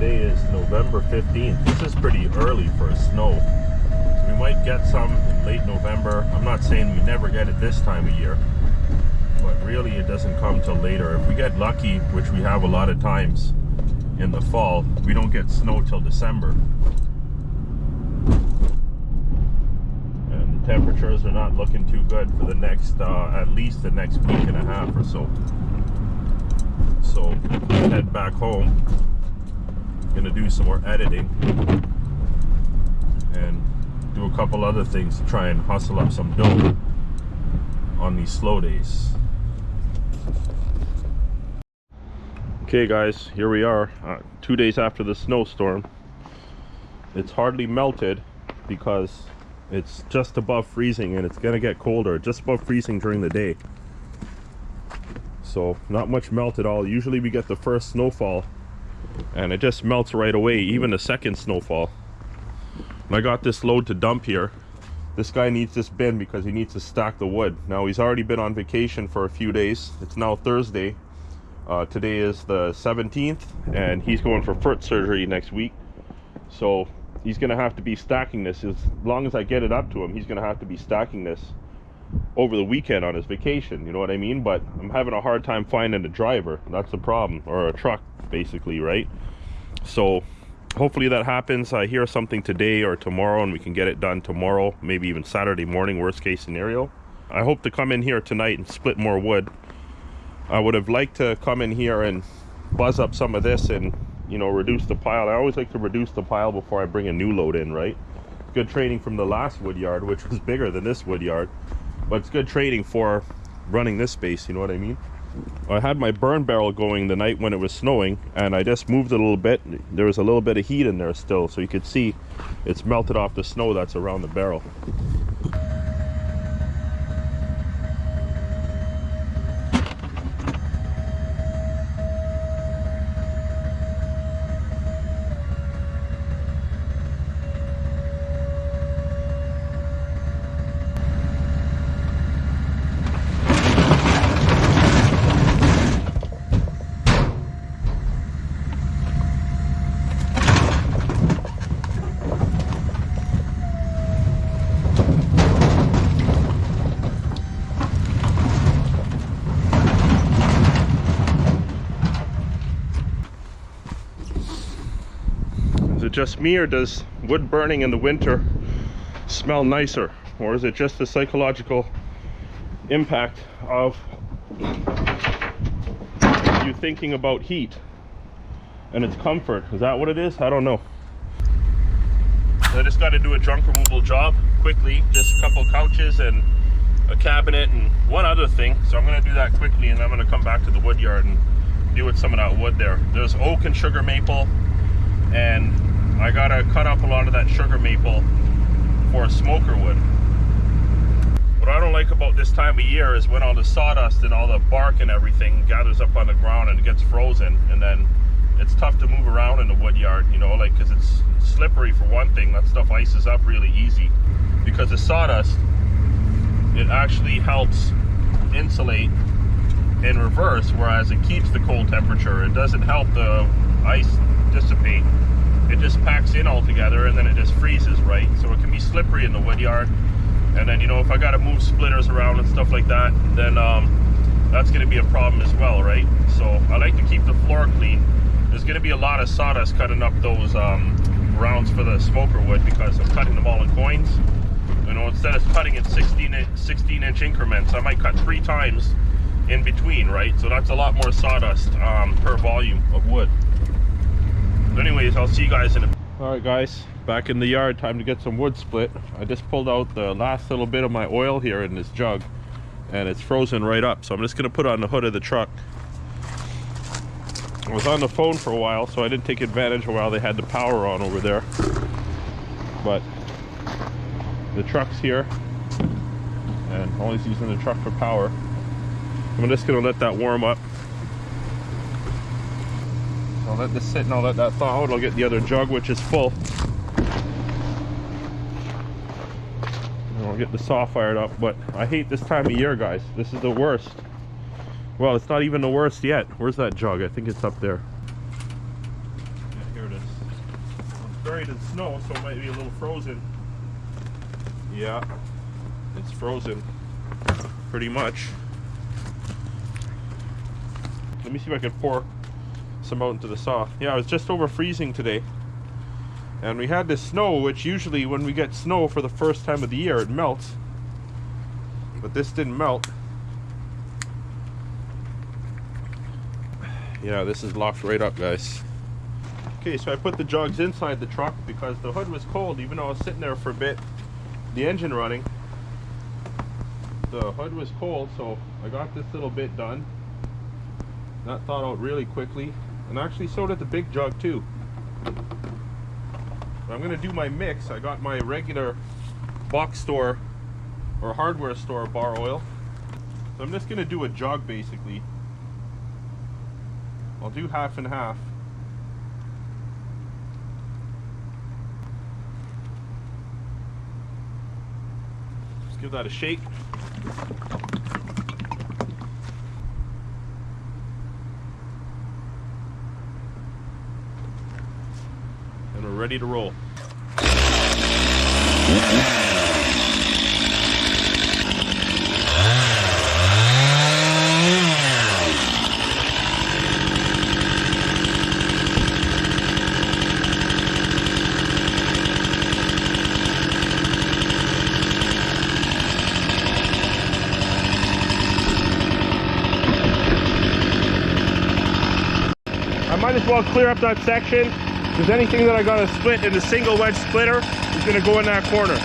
Today is November 15th. This is pretty early for snow. We might get some in late November. I'm not saying we never get it this time of year, but really it doesn't come till later. If we get lucky, which we have a lot of times in the fall, we don't get snow till December. And the temperatures are not looking too good for the next, at least the next week and a half or so. So I head back home. Gonna do some more editing and do a couple other things to try and hustle up some dough on these slow days. Okay guys, here we are 2 days after the snowstorm. It's hardly melted because it's just above freezing, and it's gonna get colder, just above freezing during the day. So not much melt at all. Usually we get the first snowfall and it just melts right away, even the second snowfall. And I got this load to dump here. This guy needs this bin because he needs to stack the wood. Now he's already been on vacation for a few days. It's now Thursday. Today is the 17th and he's going for foot surgery next week. So he's gonna have to be stacking this. As long as I get it up to him, he's gonna have to be stacking this over the weekend on his vacation, you know what I mean? But I'm having a hard time finding a driver. That's the problem, or a truck basically, right? So hopefully that happens. I hear something today or tomorrow and we can get it done tomorrow, maybe even Saturday morning, worst case scenario. I hope to come in here tonight and split more wood. I would have liked to come in here and buzz up some of this and, you know, reduce the pile. I always like to reduce the pile before I bring a new load in, right? Good training from the last wood yard, which was bigger than this wood yard. But it's good trading for running this space, you know what I mean? I had my burn barrel going the night when it was snowing, and I just moved it a little bit. There was a little bit of heat in there still, so you could see it's melted off the snow that's around the barrel. Just me, or does wood burning in the winter smell nicer, or is it just the psychological impact of you thinking about heat and its comfort? Is that what it is? I don't know. I just got to do a junk removal job quickly, just a couple couches and a cabinet and one other thing, so I'm going to do that quickly and I'm going to come back to the wood yard and deal with some of that wood there. There's oak and sugar maple, and I gotta cut up a lot of that sugar maple for a smoker wood. What I don't like about this time of year is when all the sawdust and all the bark and everything gathers up on the ground and it gets frozen, and then it's tough to move around in the wood yard, you know, like, because it's slippery for one thing. That stuff ices up really easy. Because the sawdust, it actually helps insulate in reverse, whereas it keeps the cold temperature. It doesn't help the ice dissipate. It just packs in all together and then it just freezes, right? So it can be slippery in the wood yard. And then, you know, if I got to move splitters around and stuff like that, then that's going to be a problem as well, right? So I like to keep the floor clean. There's going to be a lot of sawdust cutting up those rounds for the smoker wood because I'm cutting them all in coins. You know, instead of cutting in 16-inch increments, I might cut 3 times in between, right? So that's a lot more sawdust per volume of wood. Anyways, I'll see you guys in a... Alright guys, back in the yard, time to get some wood split. I just pulled out the last little bit of my oil here in this jug and it's frozen right up, so I'm just going to put it on the hood of the truck. I was on the phone for a while, so I didn't take advantage while they had the power on over there, but the truck's here and I'm always using the truck for power. I'm just going to let that warm up. I'll let this sit and I'll let that thaw out. I'll get the other jug, which is full. And I'll get the saw fired up. But I hate this time of year, guys. This is the worst. Well, it's not even the worst yet. Where's that jug? I think it's up there. Yeah, here it is. buried in snow, so it might be a little frozen. Yeah, it's frozen pretty much. Let me see if I can pour some out into the saw. Yeah, it was just over freezing today. And we had this snow, which usually when we get snow for the first time of the year, it melts. But this didn't melt. Yeah, this is locked right up, guys. Okay, so I put the jugs inside the truck because the hood was cold, even though I was sitting there for a bit, the engine running. The hood was cold, so I got this little bit done. That thawed out really quickly, and actually so did the big jug too. I'm gonna do my mix. I got my regular box store or hardware store bar oil. So I'm just gonna do a jug basically. I'll do half and half. Just give that a shake. And we're ready to roll. I might as well clear up that section, because anything that I got to split in the single wedge splitter is going to go in that corner.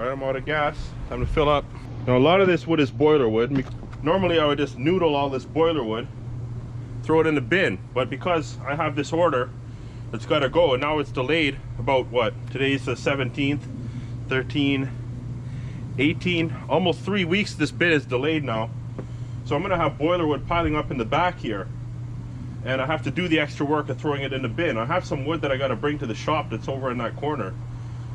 Alright, I'm out of gas. Time to fill up. Now a lot of this wood is boiler wood. Normally I would just noodle all this boiler wood, throw it in the bin, but because I have this order that's got to go, and now it's delayed about what? Today's the 17th, 13, 18, almost 3 weeks this bin is delayed now. So I'm going to have boiler wood piling up in the back here, and I have to do the extra work of throwing it in the bin. I have some wood that I got to bring to the shop that's over in that corner.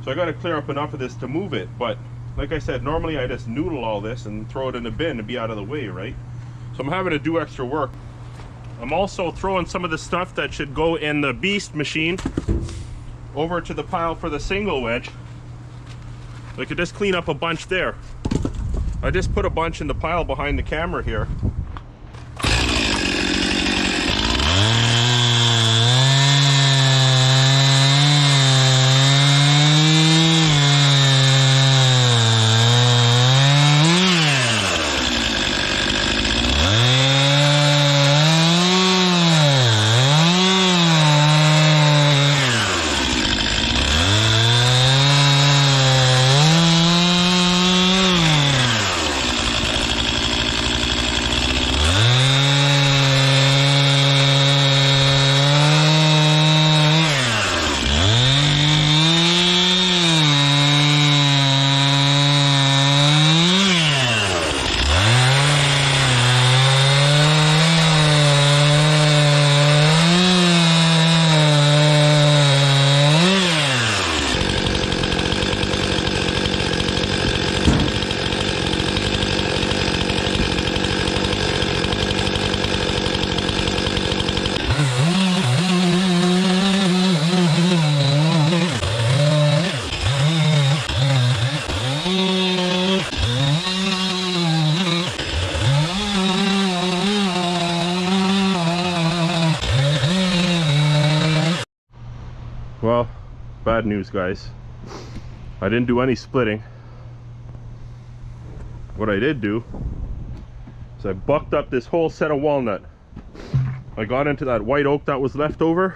So I got to clear up enough of this to move it, but like I said, normally I just noodle all this and throw it in the bin to be out of the way, right? So I'm having to do extra work. I'm also throwing some of the stuff that should go in the beast machine over to the pile for the single wedge. I could just clean up a bunch there. I just put a bunch in the pile behind the camera here. Well, bad news, guys. I didn't do any splitting. What I did do is I bucked up this whole set of walnut. I got into that white oak that was left over.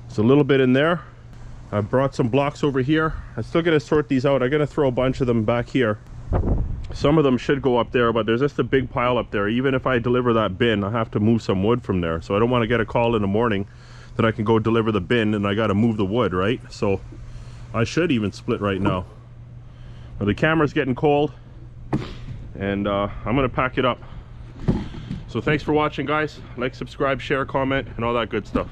There's a little bit in there. I brought some blocks over here. I'm still gonna sort these out. I'm gonna throw a bunch of them back here. Some of them should go up there, but there's just a big pile up there. Even if I deliver that bin, I have to move some wood from there. So I don't want to get a call in the morning that I can go deliver the bin and I got to move the wood, right? So I should even split right now. Now the camera's getting cold, and I'm gonna pack it up. So thanks for watching, guys. Like, subscribe, share, comment, and all that good stuff.